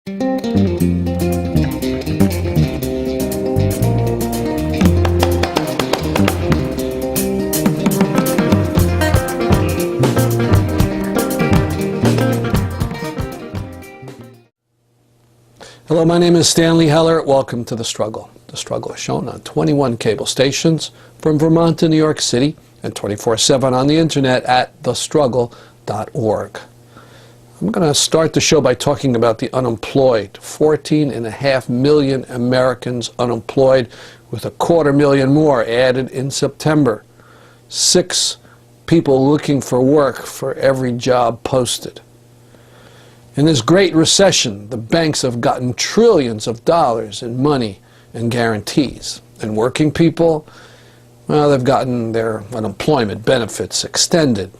Hello, my name is Stanley Heller. Welcome to The Struggle. The Struggle is shown on 21 cable stations from Vermont to New York City and 24/7 on the internet at thestruggle.org. I'm going to start the show by talking about the unemployed. 14.5 million Americans unemployed, with 250,000 more added in September. 6 people looking for work for every job posted. In this great recession, the banks have gotten trillions of dollars in money and guarantees. And working people, well, they've gotten their unemployment benefits extended.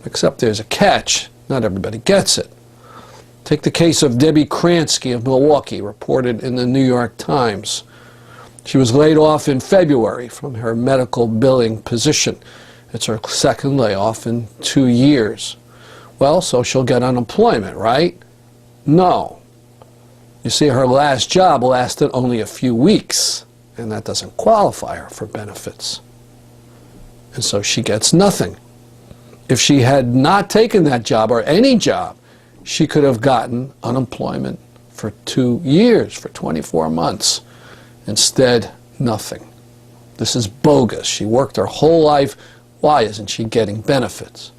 Except there's a catch. Not everybody gets it. Take the case of Debbie Kransky of Milwaukee, reported in the New York Times. She was laid off in February from her medical billing position. It's her second layoff in 2 years. Well, so she'll get unemployment, right? No. You see, her last job lasted only a few weeks, and that doesn't qualify her for benefits. And so she gets nothing. If she had not taken that job, or any job, she could have gotten unemployment for 2 years, for 24 months. Instead, nothing. This is bogus. She worked her whole life. Why isn't she getting benefits?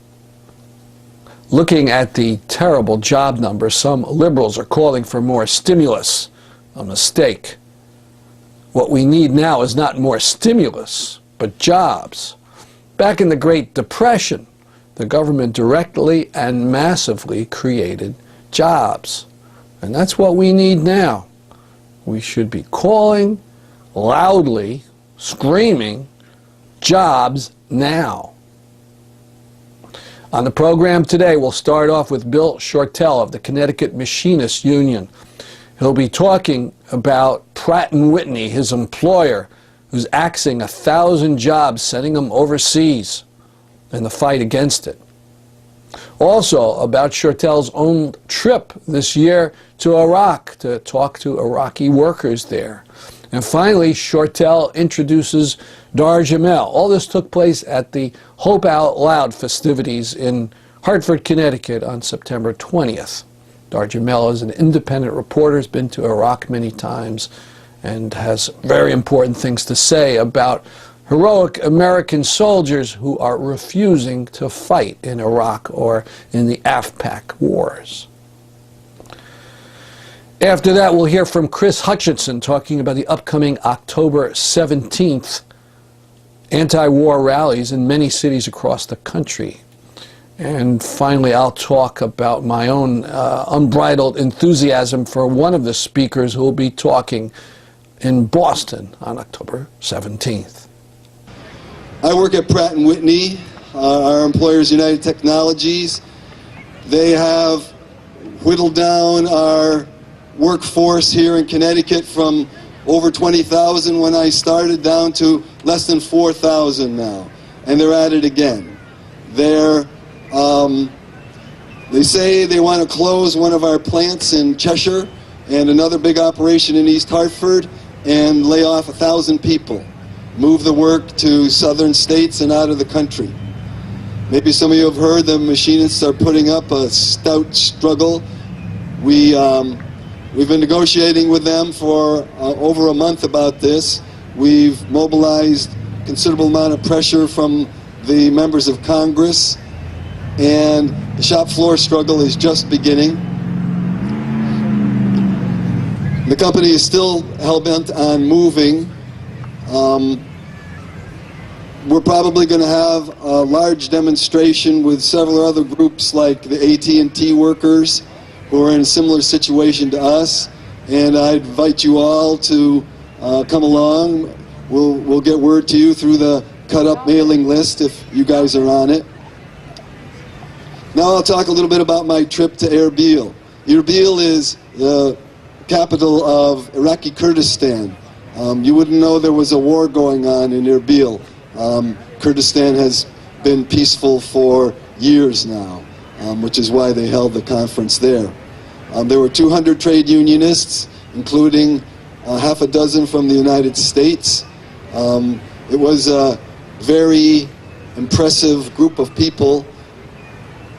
Looking at the terrible job numbers, some liberals are calling for more stimulus. A mistake. What we need now is not more stimulus, but jobs. Back in the Great Depression, the government directly and massively created jobs. And that's what we need now. We should be calling loudly, screaming, jobs now. On the program today, we'll start off with Bill Shortell of the Connecticut Machinists Union. He'll be talking about Pratt & Whitney, his employer, who's axing 1,000 jobs, sending them overseas, and the fight against it. Also, about Shortell's own trip this year to Iraq to talk to Iraqi workers there. And finally, Shortell introduces Dar Jamail. All this took place at the Hope Out Loud festivities in Hartford, Connecticut on September 20th. Dar Jamail is an independent reporter, has been to Iraq many times, and has very important things to say about heroic American soldiers who are refusing to fight in Iraq or in the AfPak wars. After that, we'll hear from Chris Hutchinson talking about the upcoming October 17th anti-war rallies in many cities across the country. And finally, I'll talk about my own unbridled enthusiasm for one of the speakers who will be talking in Boston on October 17th. I work at Pratt & Whitney, our employers United Technologies. They have whittled down our workforce here in Connecticut from over 20,000 when I started down to less than 4,000 now, and they're at it again. They say they want to close one of our plants in Cheshire and another big operation in East Hartford and lay off 1,000 people, move the work to southern states and out of the country. Maybe some of you have heard the machinists are putting up a stout struggle. We've been negotiating with them for over a month about this. We've mobilized a considerable amount of pressure from the members of Congress, and the shop floor struggle is just beginning. The company is still hell-bent on moving. We're probably going to have a large demonstration with several other groups like the AT&T workers, who are in a similar situation to us, and I invite you all to come along. We'll get word to you through the cut-up mailing list if you guys are on it. Now I'll talk a little bit about my trip to Erbil. Erbil is the capital of Iraqi Kurdistan. You wouldn't know there was a war going on in Erbil. Kurdistan has been peaceful for years now, which is why they held the conference there. There were 200 trade unionists, including half a dozen from the United States. It was a very impressive group of people.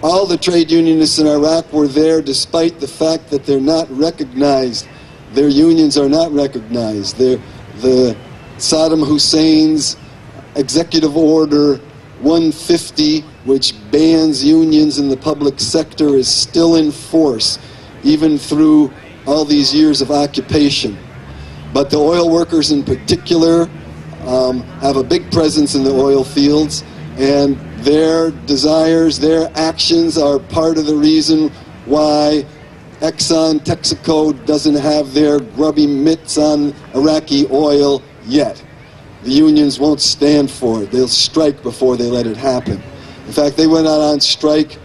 All the trade unionists in Iraq were there despite the fact that they're not recognized. Their unions are not recognized. The Saddam Hussein's Executive Order 150, which bans unions in the public sector, is still in force, even through all these years of occupation. But the oil workers in particular have a big presence in the oil fields, and their desires, their actions are part of the reason why Exxon, Texaco doesn't have their grubby mitts on Iraqi oil yet. The unions won't stand for it. They'll strike before they let it happen. In fact, they went out on strike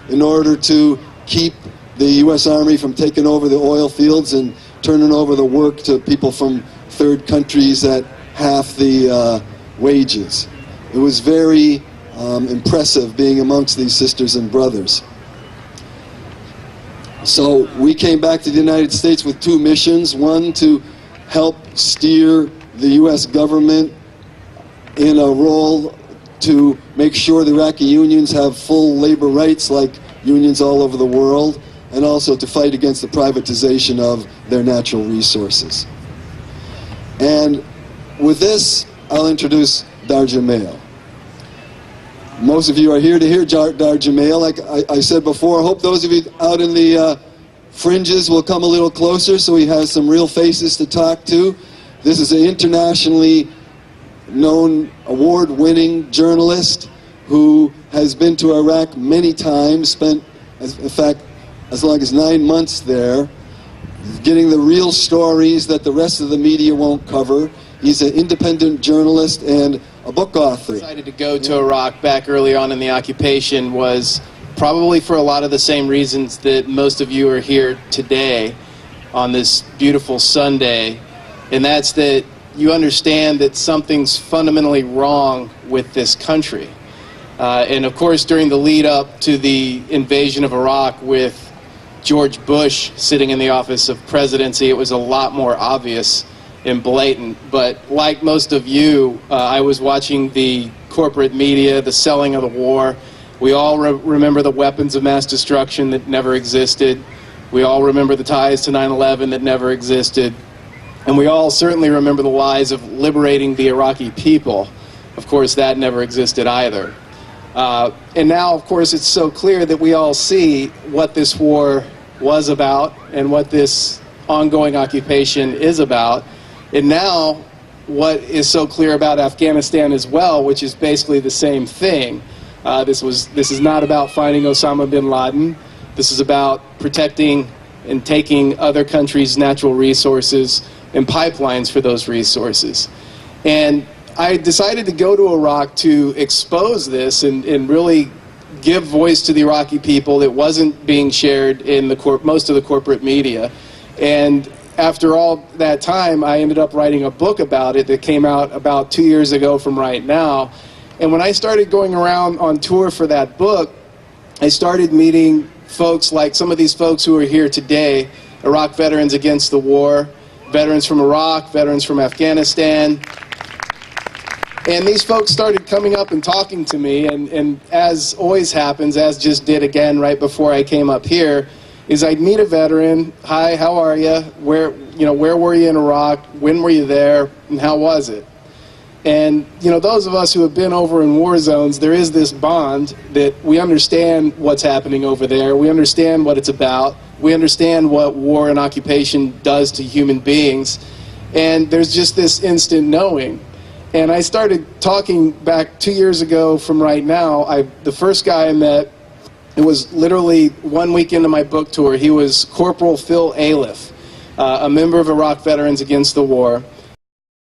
in order to keep the U.S. Army from taking over the oil fields and turning over the work to people from third countries at half the wages. It was very impressive being amongst these sisters and brothers. So we came back to the United States with two missions. One, to help steer the U.S. government in a role to make sure the Iraqi unions have full labor rights like unions all over the world, and also to fight against the privatization of their natural resources. And with this, I'll introduce Dar Jamail. Most of you are here to hear Dar Jamail. Like I said before, I hope those of you out in the fringes will come a little closer so he has some real faces to talk to. This is an internationally known, award-winning journalist who has been to Iraq many times, spent, in fact, as long as 9 months there, getting the real stories that the rest of the media won't cover. He's an independent journalist and a book author. Decided to go to Iraq back early on in the occupation was probably for a lot of the same reasons that most of you are here today on this beautiful Sunday, and that's that you understand that something's fundamentally wrong with this country. And of course, during the lead up to the invasion of Iraq with George Bush sitting in the office of presidency, it was a lot more obvious and blatant. But like most of you, I was watching the corporate media, the selling of the war. We all remember the weapons of mass destruction that never existed. We all remember the ties to 9/11 that never existed. And we all certainly remember the lies of liberating the Iraqi people. Of course, that never existed either. And now, of course, it's so clear that we all see what this war was about and what this ongoing occupation is about. And now, what is so clear about Afghanistan as well, which is basically the same thing. This is not about finding Osama bin Laden. This is about protecting and taking other countries' natural resources and pipelines for those resources. And I decided to go to Iraq to expose this and really give voice to the Iraqi people that wasn't being shared in most of the corporate media. And after all that time, I ended up writing a book about it that came out about 2 years ago from right now. And when I started going around on tour for that book, I started meeting folks like some of these folks who are here today, Iraq Veterans Against the War, veterans from Iraq, veterans from Afghanistan. And these folks started coming up and talking to me, and as always happens, as just did again right before I came up here, is I'd meet a veteran. Hi, how are you? Where were you in Iraq? When were you there? And how was it? And those of us who have been over in war zones, there is this bond that we understand what's happening over there. We understand what it's about. We understand what war and occupation does to human beings. And there's just this instant knowing. And I started talking back 2 years ago from right now. The first guy I met, it was literally 1 week into my book tour. He was Corporal Phil Aliff, a member of Iraq Veterans Against the War.